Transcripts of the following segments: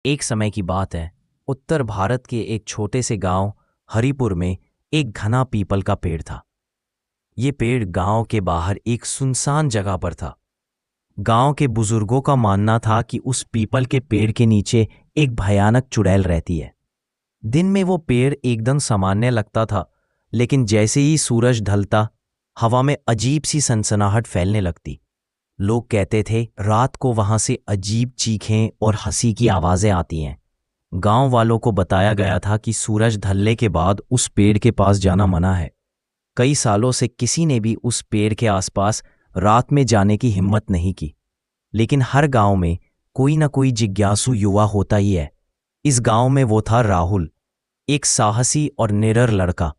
एक समय की बात है। उत्तर भारत के एक छोटे से गांव हरिपुर में एक घना पीपल का पेड़ था। ये पेड़ गांव के बाहर एक सुनसान जगह पर था। गांव के बुजुर्गों का मानना था कि उस पीपल के पेड़ के नीचे एक भयानक चुड़ैल रहती है। दिन में वो पेड़ एकदम सामान्य लगता था, लेकिन जैसे ही सूरज ढलता, हवा में अजीब सी सनसनाहट फैलने लगती। लोग कहते थे रात को वहां से अजीब चीखें और हंसी की आवाजें आती हैं। गांव वालों को बताया गया था कि सूरज ढलने के बाद उस पेड़ के पास जाना मना है। कई सालों से किसी ने भी उस पेड़ के आसपास रात में जाने की हिम्मत नहीं की, लेकिन हर गांव में कोई ना कोई जिज्ञासु युवा होता ही है। इस गांव में वो था राहुल, एक साहसी और निडर लड़का।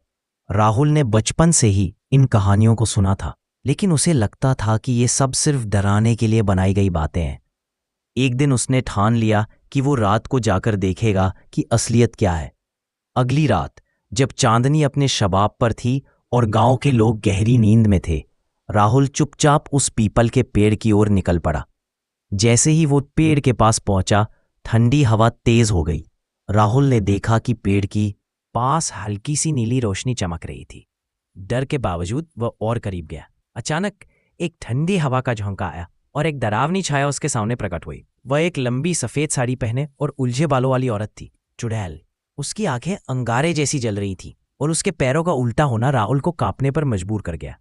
राहुल ने बचपन से ही इन कहानियों को सुना था, लेकिन उसे लगता था कि ये सब सिर्फ डराने के लिए बनाई गई बातें हैं। एक दिन उसने ठान लिया कि वो रात को जाकर देखेगा कि असलियत क्या है। अगली रात जब चांदनी अपने शबाब पर थी और गांव के लोग गहरी नींद में थे, राहुल चुपचाप उस पीपल के पेड़ की ओर निकल पड़ा। जैसे ही वो पेड़ के पास पहुंचा, ठंडी हवा तेज हो गई। राहुल ने देखा कि पेड़ की पास हल्की सी नीली रोशनी चमक रही थी। डर के बावजूद वह और करीब गया। अचानक एक ठंडी हवा का झोंका आया और एक डरावनी छाया उसके सामने प्रकट हुई। वह एक लंबी सफेद साड़ी पहने और उलझे बालों वाली औरत थी, चुड़ैल। उसकी आंखें अंगारे जैसी जल रही थी और उसके पैरों का उल्टा होना राहुल को कांपने पर मजबूर कर गया।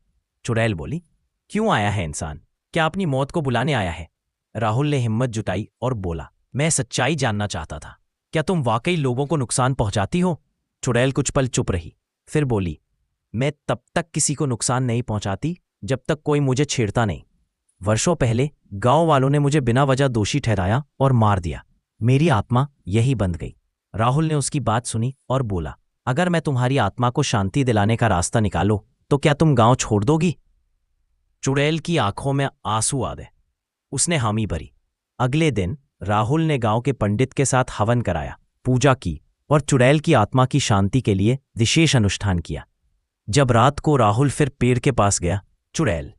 चुड़ैल बोली, क्यों आया है इंसान? क्या अपनी मौत को बुलाने आया है? राहुल ने हिम्मत जुटाई और बोला, मैं सच्चाई जानना चाहता था। क्या तुम वाकई लोगों को नुकसान पहुंचाती हो? चुड़ैल कुछ पल चुप रही, फिर बोली, मैं तब तक किसी को नुकसान नहीं पहुंचाती जब तक कोई मुझे छेड़ता नहीं। वर्षों पहले गांव वालों ने मुझे बिना वजह दोषी ठहराया और मार दिया। मेरी आत्मा यही बंध गई। राहुल ने उसकी बात सुनी और बोला, अगर मैं तुम्हारी आत्मा को शांति दिलाने का रास्ता निकालो तो क्या तुम गांव छोड़ दोगी? चुड़ैल की आंखों में आंसू आ गए। उसने हामी भरी। अगले दिन राहुल ने गांव के पंडित के साथ हवन कराया, पूजा की और चुड़ैल की आत्मा की शांति के लिए विशेष अनुष्ठान किया। जब रात को राहुल फिर पेड़ के पास गया, चुड़ैल